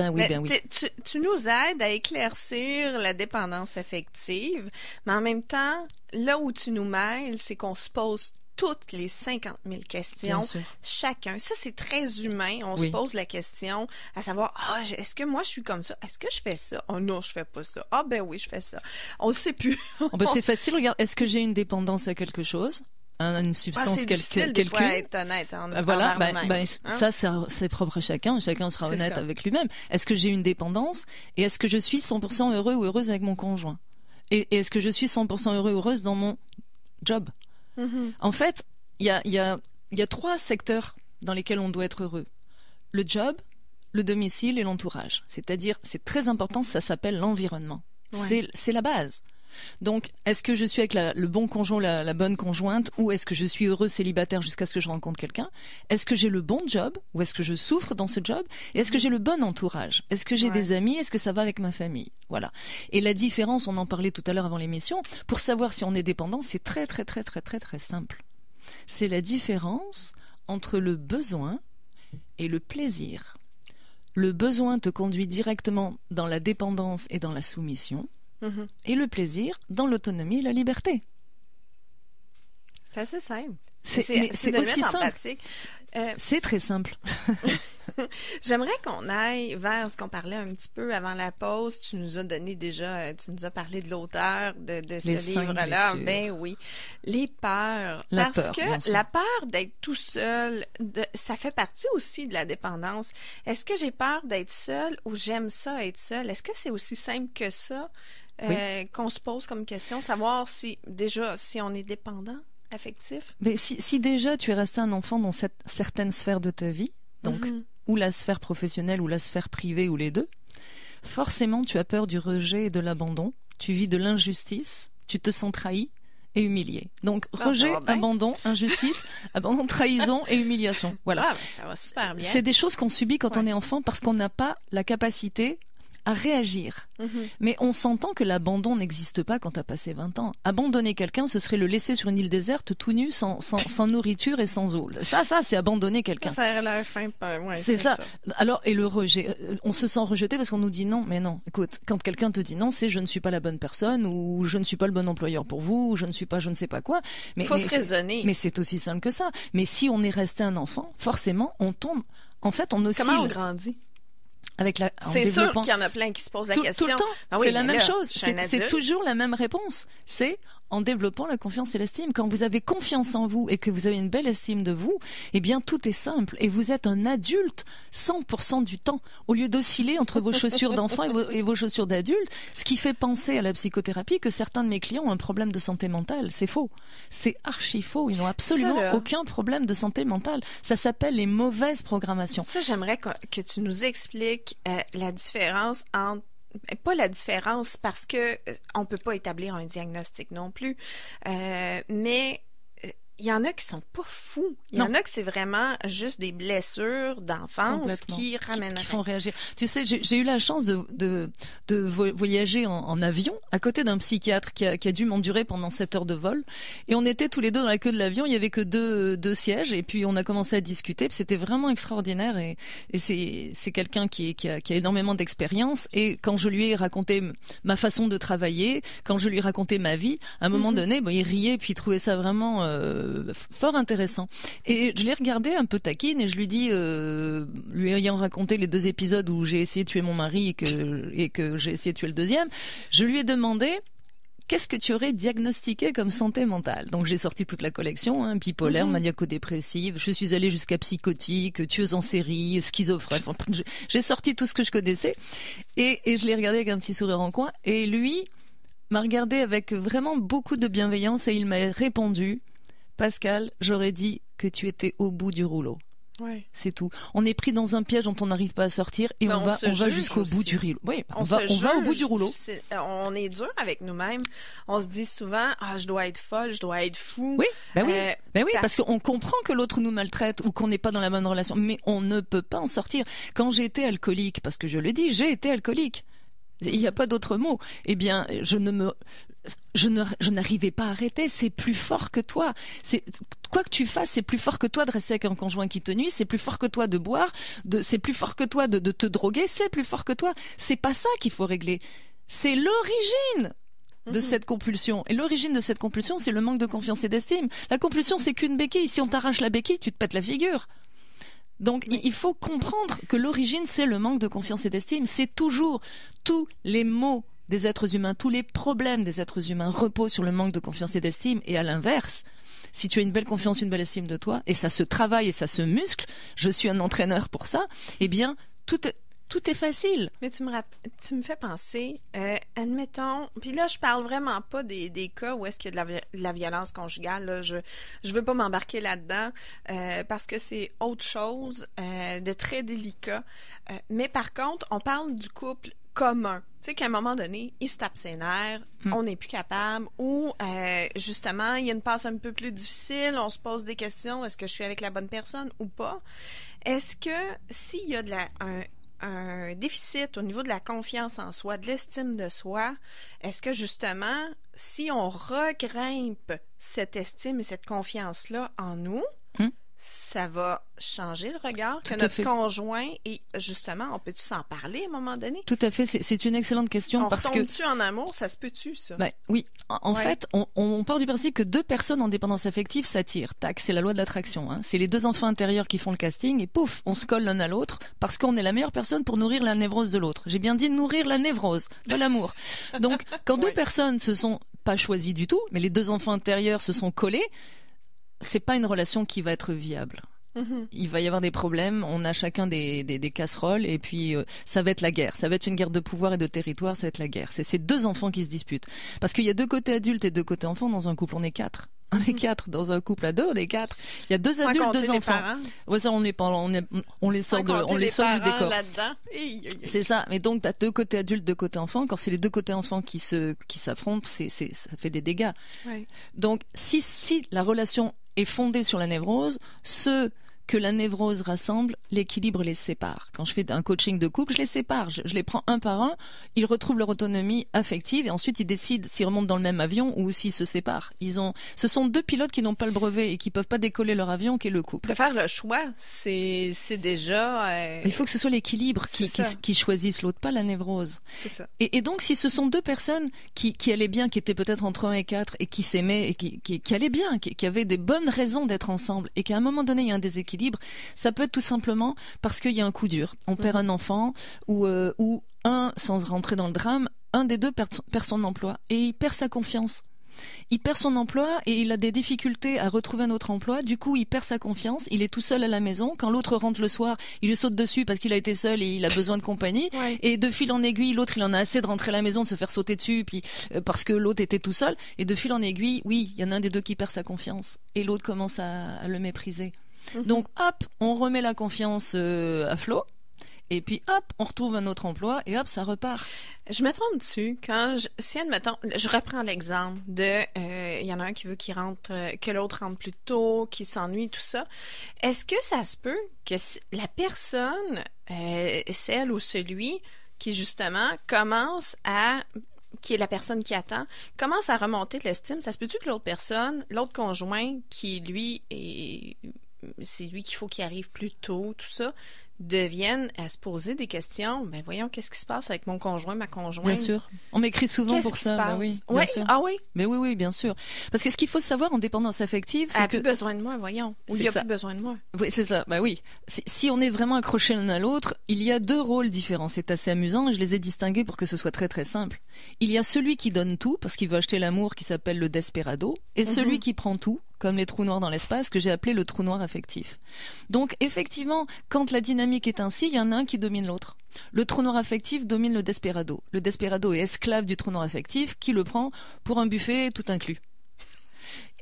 Tu nous aides à éclaircir la dépendance affective, mais en même temps, là où tu nous mêles, c'est qu'on se pose toutes les 50 000 questions, chacun. Ça, c'est très humain. On se pose la question à savoir, est-ce que moi, je suis comme ça? Est-ce que je fais ça? Oh non, je fais pas ça. Ah ben oui, je fais ça. On ne sait plus. C'est facile. Regarde, est-ce que j'ai une dépendance à quelque chose? Une substance quelconque. Des fois, être honnête. Ça, c'est propre à chacun. Chacun sera honnête avec lui-même. Est-ce que j'ai une dépendance? Et est-ce que je suis 100% heureux ou heureuse avec mon conjoint? Et est-ce que je suis 100% heureux ou heureuse dans mon job? En fait, il y a 3 secteurs dans lesquels on doit être heureux. Le job, le domicile et l'entourage. C'est-à-dire, c'est très important, ça s'appelle l'environnement. C'est la base. Donc, est-ce que je suis avec le bon conjoint, la bonne conjointe, ou est-ce que je suis heureux célibataire jusqu'à ce que je rencontre quelqu'un? Est-ce que j'ai le bon job, ou est-ce que je souffre dans ce job? Et est-ce que j'ai le bon entourage? Est-ce que j'ai des amis? Est-ce que ça va avec ma famille? Voilà. Et la différence, on en parlait tout à l'heure avant l'émission, pour savoir si on est dépendant, c'est très, très, très, très, très, très simple. C'est la différence entre le besoin et le plaisir. Le besoin te conduit directement dans la dépendance et dans la soumission. Et le plaisir dans l'autonomie et la liberté. C'est assez simple. C'est aussi simple. C'est très simple. J'aimerais qu'on aille vers ce qu'on parlait un petit peu avant la pause. Tu nous as parlé de l'auteur de ce livre-là. Ben oui. Les peurs. La peur d'être tout seul, ça fait partie aussi de la dépendance. Est-ce que j'ai peur d'être seul ou j'aime ça être seul? Est-ce que c'est aussi simple que ça? Qu'on se pose comme question, savoir si on est dépendant affectif. Mais si déjà tu es resté un enfant dans cette certaine sphère de ta vie, donc ou la sphère professionnelle ou la sphère privée ou les deux, forcément tu as peur du rejet et de l'abandon, tu vis de l'injustice, tu te sens trahi et humilié. Donc rejet, abandon, injustice, abandon, trahison et humiliation. Voilà. Ça va super bien. C'est des choses qu'on subit quand on est enfant parce qu'on n'a pas la capacité à réagir. Mais on s'entend que l'abandon n'existe pas quand tu as passé 20 ans. Abandonner quelqu'un, ce serait le laisser sur une île déserte tout nu, sans nourriture et sans eau. Ça c'est abandonner quelqu'un. Ça a l'air fin. C'est ça. Alors, et le rejet, on se sent rejeté parce qu'on nous dit non. Mais non, écoute, quand quelqu'un te dit non, c'est je ne suis pas la bonne personne, ou je ne suis pas le bon employeur pour vous, ou je ne suis pas je ne sais pas quoi. Mais faut se raisonner. Mais c'est aussi simple que ça. Mais si on est resté un enfant, forcément, on tombe En fait, on oscille. Comment on grandit? C'est sûr qu'il y en a plein qui se posent la question. Tout le temps. Ah oui, c'est la même chose. C'est toujours la même réponse. C'est en développant la confiance et l'estime. Quand vous avez confiance en vous et que vous avez une belle estime de vous, eh bien, tout est simple. Et vous êtes un adulte 100% du temps. Au lieu d'osciller entre vos chaussures d'enfant et vos chaussures d'adulte, ce qui fait penser à la psychothérapie que certains de mes clients ont un problème de santé mentale. C'est faux. C'est archi faux. Ils n'ont absolument aucun problème de santé mentale. Ça s'appelle les mauvaises programmations. Ça, j'aimerais que tu nous expliques la différence entre pas la différence parce que on peut pas établir un diagnostic non plus, mais il y en a qui sont pas fous. Il y en a que c'est vraiment juste des blessures d'enfance qui ramènent qui font réagir. Tu sais, j'ai eu la chance de voyager en avion à côté d'un psychiatre qui a dû m'endurer pendant 7 heures de vol. Et on était tous les deux dans la queue de l'avion. Il y avait que deux sièges. Et puis on a commencé à discuter. Puis c'était vraiment extraordinaire. Et c'est quelqu'un qui a énormément d'expérience. Et quand je lui ai raconté ma façon de travailler, quand je lui ai raconté ma vie, à un moment donné, il riait puis il trouvait ça vraiment fort intéressant. Et je l'ai regardé un peu taquine et je lui dis, lui ayant raconté les 2 épisodes où j'ai essayé de tuer mon mari et que j'ai essayé de tuer le deuxième, je lui ai demandé qu'est-ce que tu aurais diagnostiqué comme santé mentale. Donc j'ai sorti toute la collection, bipolaire, maniaco-dépressive, je suis allée jusqu'à psychotique, tueuse en série, schizophrène, j'ai sorti tout ce que je connaissais et je l'ai regardé avec un petit sourire en coin et lui m'a regardé avec vraiment beaucoup de bienveillance et il m'a répondu: Pascal, j'aurais dit que tu étais au bout du rouleau. Ouais. C'est tout. On est pris dans un piège dont on n'arrive pas à sortir et on va jusqu'au bout du rouleau. Oui, on va au bout du rouleau. On est dur avec nous-mêmes. On se dit souvent, je dois être folle, je dois être fou. Oui, parce qu'on comprend que l'autre nous maltraite ou qu'on n'est pas dans la bonne relation, mais on ne peut pas en sortir. Quand j'ai été alcoolique, parce que je le dis, j'ai été alcoolique. Il n'y a pas d'autre mot. Eh bien, je n'arrivais pas à arrêter. C'est plus fort que toi. Quoi que tu fasses, c'est plus fort que toi de rester avec un conjoint qui te nuit. C'est plus fort que toi de boire. C'est plus fort que toi de te droguer. C'est plus fort que toi. C'est pas ça qu'il faut régler. C'est l'origine de cette compulsion. Et l'origine de cette compulsion, c'est le manque de confiance et d'estime. La compulsion, c'est qu'une béquille. Si on t'arrache la béquille, tu te pètes la figure. Donc, il faut comprendre que l'origine, c'est le manque de confiance et d'estime. C'est toujours tous les maux des êtres humains, tous les problèmes des êtres humains reposent sur le manque de confiance et d'estime. Et à l'inverse, si tu as une belle confiance, une belle estime de toi, et ça se travaille et ça se muscle, je suis un entraîneur pour ça, eh bien, tout est facile. Mais tu me fais penser, admettons, puis là, je parle vraiment pas des cas où est-ce qu'il y a de la violence conjugale, là, je veux pas m'embarquer là-dedans, parce que c'est autre chose, de très délicat, mais par contre, on parle du couple commun. Tu sais qu'à un moment donné, il se tape ses nerfs, on n'est plus capable, ou justement, il y a une passe un peu plus difficile, on se pose des questions, est-ce que je suis avec la bonne personne ou pas? Est-ce que s'il y a un déficit au niveau de la confiance en soi, de l'estime de soi, est-ce que justement, si on regrimpe cette estime et cette confiance-là en nous, ça va changer le regard que notre conjoint et justement, on peut-tu s'en parler à un moment donné? Tout à fait, c'est une excellente question parce que... On retombe-tu en amour? Ça se peut-tu, ça? Oui, en fait, on part du principe que 2 personnes en dépendance affective s'attirent. Tac, c'est la loi de l'attraction. C'est les 2 enfants intérieurs qui font le casting et pouf, on se colle l'un à l'autre parce qu'on est la meilleure personne pour nourrir la névrose de l'autre. J'ai bien dit nourrir la névrose, pas l'amour. Donc, quand 2 personnes se sont pas choisies du tout, mais les 2 enfants intérieurs se sont collés, c'est pas une relation qui va être viable. Il va y avoir des problèmes, on a chacun des casseroles et puis ça va être la guerre, ça va être une guerre de pouvoir et de territoire, ça va être la guerre. C'est ces 2 enfants qui se disputent. Parce qu'il y a 2 côtés adultes et 2 côtés enfants dans un couple, on est 4. On est 4 dans un couple à 2, on est 4. Il y a 2 adultes, 2 enfants. Ouais, ça on les sort du décor. C'est ça. Mais donc t'as 2 côtés adultes, 2 côtés enfants. Quand c'est les 2 côtés enfants qui s'affrontent, ça fait des dégâts. Ouais. Donc si la relation est fondée sur la névrose, ceux que la névrose rassemble, l'équilibre les sépare. Quand je fais un coaching de couple, je les sépare, je les prends un par un, ils retrouvent leur autonomie affective et ensuite ils décident s'ils remontent dans le même avion ou s'ils se séparent. Ce sont 2 pilotes qui n'ont pas le brevet et qui peuvent pas décoller leur avion, qui est le couple. De faire le choix, c'est déjà... Il faut que ce soit l'équilibre qui choisisse l'autre, pas la névrose. C'est ça. Et donc si ce sont 2 personnes qui allaient bien, qui étaient peut-être entre 1 et 4 et qui s'aimaient et qui allaient bien, qui avaient des bonnes raisons d'être ensemble et qu'à un moment donné il y a un déséquilibre, déséquilibre, ça peut être tout simplement parce qu'il y a un coup dur. On perd un enfant ou sans rentrer dans le drame, un des deux perd son emploi et il perd sa confiance. Il perd son emploi et il a des difficultés à retrouver un autre emploi. Du coup, il perd sa confiance. Il est tout seul à la maison. Quand l'autre rentre le soir, il lui saute dessus parce qu'il a été seul et il a besoin de compagnie. Ouais. Et de fil en aiguille, l'autre, il en a assez de rentrer à la maison, de se faire sauter dessus, puis parce que l'autre était tout seul. Et de fil en aiguille, oui, il y en a un des deux qui perd sa confiance et l'autre commence à le mépriser. Donc, hop, on remet la confiance à flot. Et puis, hop, on retrouve un autre emploi et hop, ça repart. Je me trompe dessus si admettons, je reprends l'exemple de, il y en a un qui veut qu'il rentre, que l'autre rentre plus tôt, qui s'ennuie, tout ça. Est-ce que ça se peut que la personne, celle ou celui qui justement commence qui est la personne qui attend, commence à remonter de l'estime, ça se peut-tu que l'autre personne, l'autre conjoint qui lui c'est lui qu'il faut qu'il arrive plus tôt, tout ça, deviennent à se poser des questions. Ben voyons, qu'est-ce qui se passe avec mon conjoint, ma conjointe? Bien sûr. On m'écrit souvent pour ça. Ben oui, bien sûr. Ah oui? Mais oui, bien sûr. Parce que ce qu'il faut savoir en dépendance affective, c'est que... Elle a plus besoin de moi, voyons. Ou il y a plus besoin de moi. Oui, c'est ça. Ben oui. Si on est vraiment accrochés l'un à l'autre, il y a deux rôles différents. C'est assez amusant et je les ai distingués pour que ce soit très très simple. Il y a celui qui donne tout parce qu'il veut acheter l'amour qui s'appelle le desperado et celui qui prend tout, comme les trous noirs dans l'espace, que j'ai appelé le trou noir affectif. Donc, effectivement, quand la dynamique est ainsi, il y en a un qui domine l'autre. Le trou noir affectif domine le desperado. Le desperado est esclave du trou noir affectif qui le prend pour un buffet tout inclus.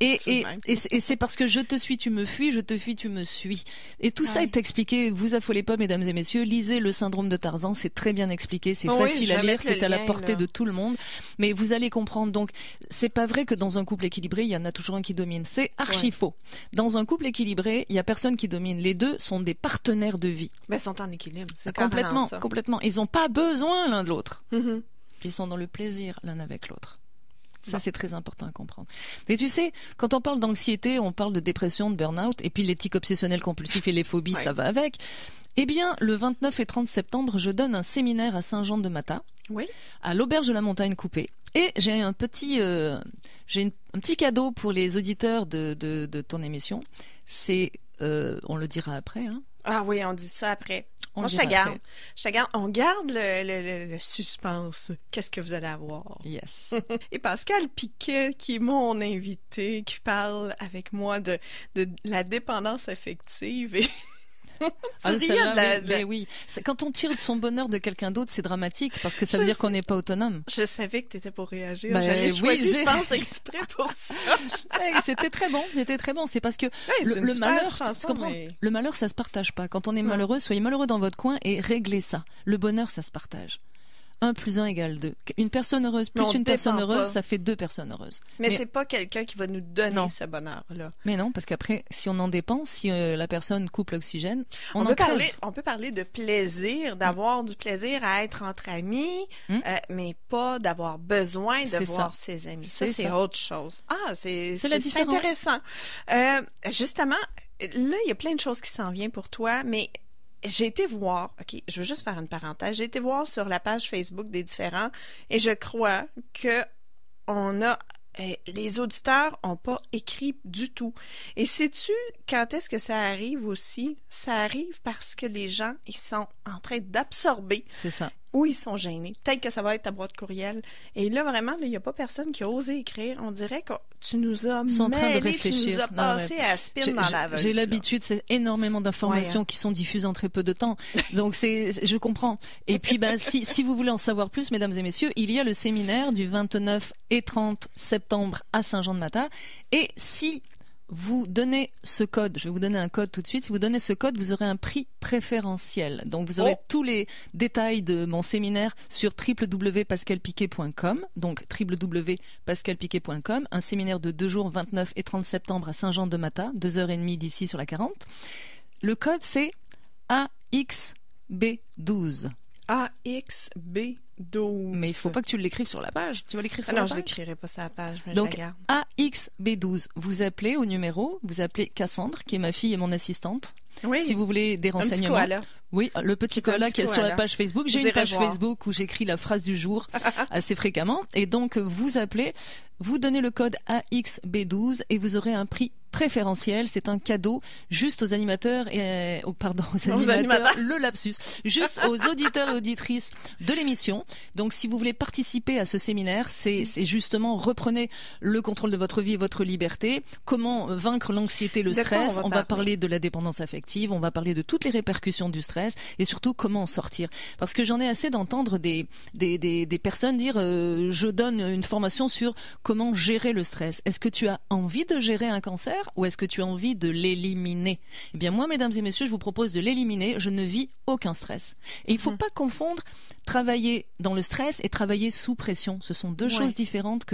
Et c'est parce que je te suis, tu me fuis, je te fuis, tu me suis. Et tout ça est expliqué. Vous affolez pas, mesdames et messieurs. Lisez le syndrome de Tarzan. C'est très bien expliqué. C'est facile à lire. C'est à la portée de tout le monde. Mais vous allez comprendre. Donc, c'est pas vrai que dans un couple équilibré, il y en a toujours un qui domine. C'est archi faux. Dans un couple équilibré, il y a personne qui domine. Les deux sont des partenaires de vie. Mais ils sont en équilibre. C'est complètement. Ils ont pas besoin l'un de l'autre. Puis ils sont dans le plaisir l'un avec l'autre. Ça, c'est très important à comprendre. Mais tu sais, quand on parle d'anxiété, on parle de dépression, de burn-out, et puis les tics obsessionnels compulsifs et les phobies, ça va avec. Eh bien, le 29 et 30 septembre, je donne un séminaire à Saint-Jean-de-Matha, à l'Auberge de la Montagne Coupée. Et j'ai un petit cadeau pour les auditeurs de ton émission. C'est, on le dira après, hein. Ah oui, on dit ça après. Moi, je te garde. On garde le suspense. Qu'est-ce que vous allez avoir? Yes. Et Pascal Piquet, qui est mon invité, qui parle avec moi de la dépendance affective et... Mais oui. Quand on tire de son bonheur de quelqu'un d'autre, c'est dramatique parce que ça veut dire qu'on n'est pas autonome. Je savais que tu étais pour réagir. J'allais choisir, je pense, exprès pour ça. C'était très bon. C'est parce que le malheur, tu comprends, le malheur, ça se partage pas. Quand on est malheureux, soyez malheureux dans votre coin et réglez ça. Le bonheur, ça se partage. 1 + 1 = 2. Une personne heureuse plus une personne heureuse, ça fait 2 personnes heureuses. Mais c'est pas quelqu'un qui va nous donner ce bonheur-là. Mais non, parce qu'après, si on en dépend, si la personne coupe l'oxygène, on peut parler de plaisir, d'avoir du plaisir à être entre amis, mais pas d'avoir besoin de voir ses amis. Ça, c'est autre chose. Ah, c'est intéressant. Justement, là, il y a plein de choses qui s'en viennent pour toi, mais... J'ai été voir, OK, je veux juste faire une parenthèse, j'ai été voir sur la page Facebook des différents et je crois que les auditeurs n'ont pas écrit du tout. Et sais-tu quand est-ce que ça arrive aussi? Ça arrive parce que les gens, ils sont en train d'absorber. C'est ça. Ou ils sont gênés. Peut-être que ça va être ta boîte courriel. Et là, vraiment, il n'y a pas personne qui a osé écrire. On dirait que tu nous as mêlés, tu nous as passé à spin dans la J'ai l'habitude, c'est énormément d'informations qui sont diffusées en très peu de temps. Donc, je comprends. Et puis, si vous voulez en savoir plus, mesdames et messieurs, il y a le séminaire du 29 et 30 septembre à Saint-Jean-de-Matha. Et si vous donnez ce code, je vais vous donner un code tout de suite, si vous donnez ce code, vous aurez un prix préférentiel. Donc vous aurez tous les détails de mon séminaire sur www.pascalpiquet.com, donc www.pascalpiquet.com, un séminaire de 2 jours, 29 et 30 septembre à Saint-Jean-de-Matha, 2h30 d'ici sur la 40. Le code c'est AXB12. AXB12. Mais il faut pas que tu l'écrives sur la page. Tu vas l'écrire sur la page? Non, je l'écrirai pas sur la page, mais donc, je la garde. AXB12. Vous appelez au numéro, vous appelez Cassandre, qui est ma fille et mon assistante. Oui. Si vous voulez des renseignements. Un petit koala. Oui, le petit koala qui est sur la page Facebook. J'ai une page Facebook où j'écris la phrase du jour assez fréquemment. Et donc, vous appelez, vous donnez le code AXB12 et vous aurez un prix préférentiel, c'est un cadeau juste aux animateurs et aux animateurs, le lapsus, juste aux auditeurs et auditrices de l'émission. Donc si vous voulez participer à ce séminaire, c'est justement reprenez le contrôle de votre vie et votre liberté, comment vaincre l'anxiété, le stress, on va parler de la dépendance affective, on va parler de toutes les répercussions du stress et surtout comment en sortir. Parce que j'en ai assez d'entendre des personnes dire je donne une formation sur comment gérer le stress. Est-ce que tu as envie de gérer un cancer ou est-ce que tu as envie de l'éliminer? Eh bien moi, mesdames et messieurs, je vous propose de l'éliminer. Je ne vis aucun stress. Et il ne faut pas confondre travailler dans le stress et travailler sous pression. Ce sont deux choses différentes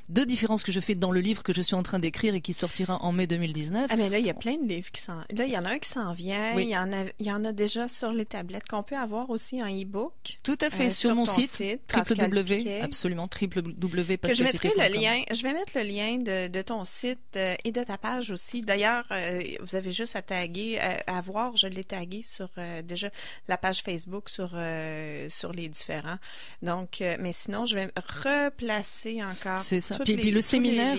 deux différences que je fais dans le livre que je suis en train d'écrire et qui sortira en mai 2019. Ah mais là, il y a plein de livres là, il y en a un qui s'en vient. Oui. Il y en a déjà sur les tablettes qu'on peut avoir aussi en e-book. Tout à fait, sur mon site absolument, www.pascalpiquet.com. Je vais mettre le lien de ton site et de ta page aussi. D'ailleurs, vous avez juste à taguer, à voir, je l'ai tagué sur déjà la page Facebook sur les différents. Donc, mais sinon, je vais replacer encore. C'est ça. Puis le séminaire,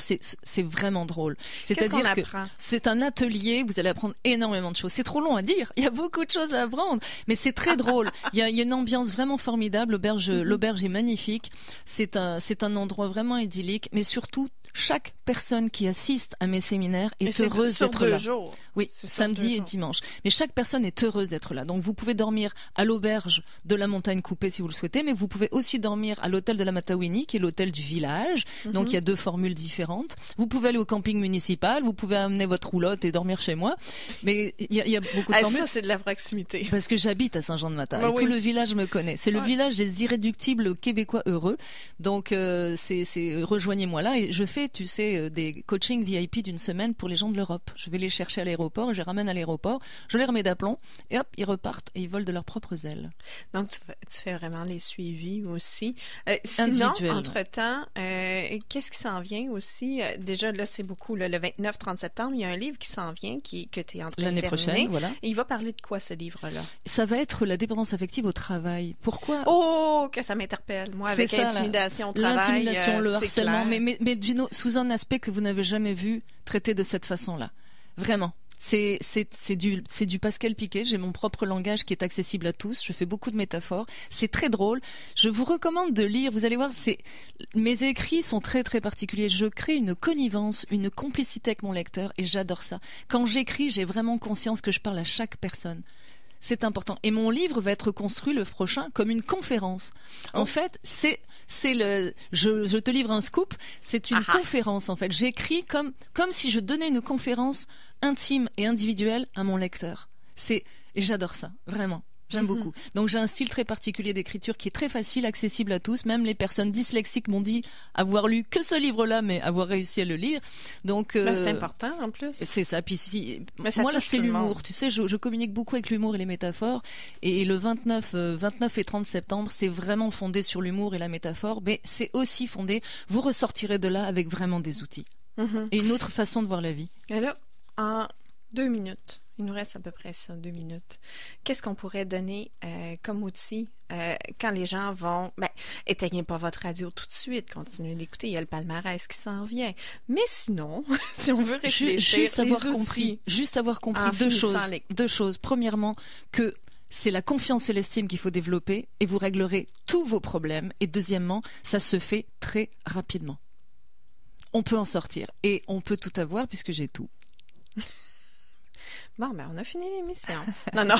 c'est vraiment drôle. C'est-à-dire que c'est un atelier, vous allez apprendre énormément de choses. C'est trop long à dire. Il y a beaucoup de choses à apprendre, mais c'est très drôle. Il y a une ambiance vraiment formidable. L'auberge est magnifique. C'est un endroit vraiment idyllique, mais surtout, chaque personne qui assiste à mes séminaires est heureuse d'être là. Jours. Oui, samedi et dimanche. Mais chaque personne est heureuse d'être là. Donc vous pouvez dormir à l'auberge de la Montagne Coupée si vous le souhaitez, mais vous pouvez aussi dormir à l'hôtel de la Matawini, qui est l'hôtel du village. Donc il y a deux formules différentes. Vous pouvez aller au camping municipal, vous pouvez amener votre roulotte et dormir chez moi. Mais il y a beaucoup de formules. Ça, c'est de la proximité. Parce que j'habite à Saint-Jean-de-Matane. Tout le village me connaît. C'est le village des irréductibles québécois heureux. Donc rejoignez-moi là et je fais, tu sais, des coachings VIP d'une semaine pour les gens de l'Europe. Je vais les chercher à l'aéroport, je les ramène à l'aéroport, je les remets d'aplomb et hop, ils repartent et ils volent de leurs propres ailes. Donc tu fais vraiment les suivis aussi. Sinon, entre-temps, qu'est-ce qui s'en vient aussi? Déjà là, c'est beaucoup le 29-30 septembre, il y a un livre qui s'en vient que tu es en train de terminer. L'année prochaine, voilà. Et il va parler de quoi ce livre-là? Ça va être la dépendance affective au travail. Pourquoi? Oh, que ça m'interpelle. Moi, avec l'intimidation au travail, l'intimidation, le harcèlement, mais sous un aspect que vous n'avez jamais vu traité de cette façon-là. Vraiment. C'est du Pascal Piquet. J'ai mon propre langage qui est accessible à tous. Je fais beaucoup de métaphores. C'est très drôle. Je vous recommande de lire. Vous allez voir, mes écrits sont très très particuliers. Je crée une connivence, une complicité avec mon lecteur et j'adore ça. Quand j'écris, j'ai vraiment conscience que je parle à chaque personne. C'est important. Et mon livre va être construit le prochain comme une conférence. En fait, je te livre un scoop, c'est une conférence en fait. J'écris comme si je donnais une conférence intime et individuelle à mon lecteur. Et j'adore ça, vraiment. J'aime beaucoup. Donc j'ai un style très particulier d'écriture qui est très facile, accessible à tous. Même les personnes dyslexiques m'ont dit avoir lu que ce livre-là, mais avoir réussi à le lire. Donc c'est important en plus. C'est ça. Puis moi là, c'est l'humour. Tu sais, je communique beaucoup avec l'humour et les métaphores. Et le 29 et 30 septembre, c'est vraiment fondé sur l'humour et la métaphore, mais c'est aussi fondé. Vous ressortirez de là avec vraiment des outils et une autre façon de voir la vie. Et là, en 2 minutes. Il nous reste à peu près 2 minutes. Qu'est-ce qu'on pourrait donner comme outil quand les gens vont... éteignez pas votre radio tout de suite, continuez d'écouter, il y a le palmarès qui s'en vient. Mais sinon, si on veut réfléchir... Juste avoir compris deux choses. Premièrement, que c'est la confiance et l'estime qu'il faut développer et vous réglerez tous vos problèmes. Et deuxièmement, ça se fait très rapidement. On peut en sortir et on peut tout avoir puisque j'ai tout. Bon, on a fini l'émission. Non.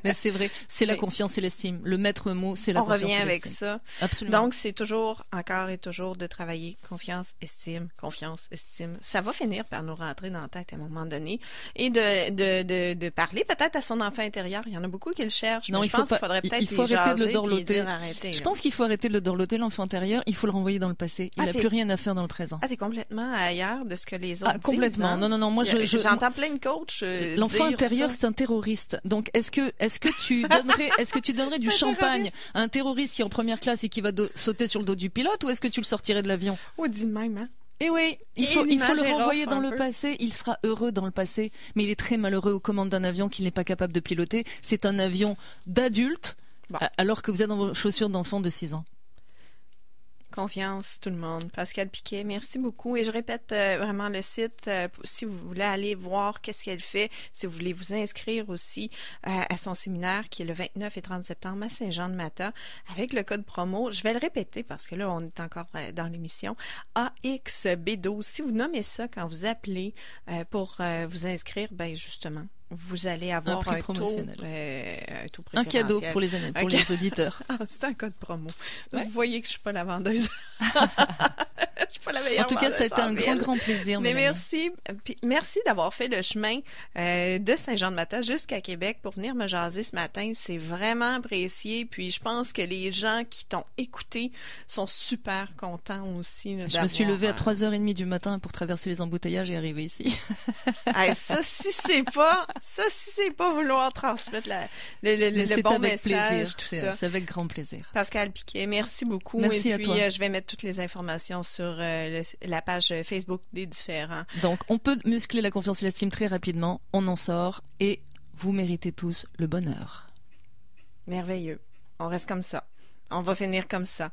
Mais c'est vrai, c'est la confiance et l'estime. Le maître mot, c'est la confiance et l'estime. On revient avec ça. Absolument. Donc, c'est toujours de travailler confiance, estime. Ça va finir par nous rentrer dans la tête à un moment donné. Et de parler peut-être à son enfant intérieur. Il y en a beaucoup qui le cherchent. Non, il faut arrêter de le dorloter. Je pense qu'il faut arrêter de le dorloter, l'enfant intérieur. Il faut le renvoyer dans le passé. Il n'a plus rien à faire dans le présent. T'es complètement ailleurs de ce que les autres disent. Complètement. Non. Moi, j'entends plein de coachs l'enfant intérieur, c'est un terroriste. Donc, est-ce que tu donnerais du champagne à un terroriste qui est en première classe et qui va sauter sur le dos du pilote, ou est-ce que tu le sortirais de l'avion? Dis même, hein? Et oui, il faut le renvoyer dans le passé. Il sera heureux dans le passé, mais il est très malheureux aux commandes d'un avion qu'il n'est pas capable de piloter. C'est un avion d'adulte, alors que vous êtes dans vos chaussures d'enfant de 6 ans. Confiance, tout le monde. Pascal Piquet, merci beaucoup. Et je répète vraiment le site, si vous voulez aller voir qu'est-ce qu'elle fait, si vous voulez vous inscrire aussi à son séminaire qui est le 29 et 30 septembre à Saint-Jean-de-Mata avec le code promo. Je vais le répéter parce que là, on est encore dans l'émission. AXB12. Si vous nommez ça quand vous appelez pour vous inscrire, ben justement, vous allez avoir un taux préférentiel. Un cadeau pour les auditeurs. Ah, c'est un code promo. Ouais. Vous voyez que je suis pas la vendeuse. Je suis pas la meilleure. En tout cas, c'était un grand plaisir. Mais merci. Puis, merci d'avoir fait le chemin de Saint-Jean-de-Mata jusqu'à Québec pour venir me jaser ce matin. C'est vraiment apprécié. Puis je pense que les gens qui t'ont écouté sont super contents aussi. Je me suis levée à 3h30 du matin pour traverser les embouteillages et arriver ici. Ça, si c'est pas vouloir transmettre le bon avec message, plaisir. tout ça. C'est avec grand plaisir. Pascal Piquet, merci beaucoup. Merci et à puis, toi. Je vais mettre toutes les informations sur la page Facebook des différents. Donc, on peut muscler la confiance et l'estime très rapidement. On en sort et vous méritez tous le bonheur. Merveilleux. On reste comme ça. On va finir comme ça.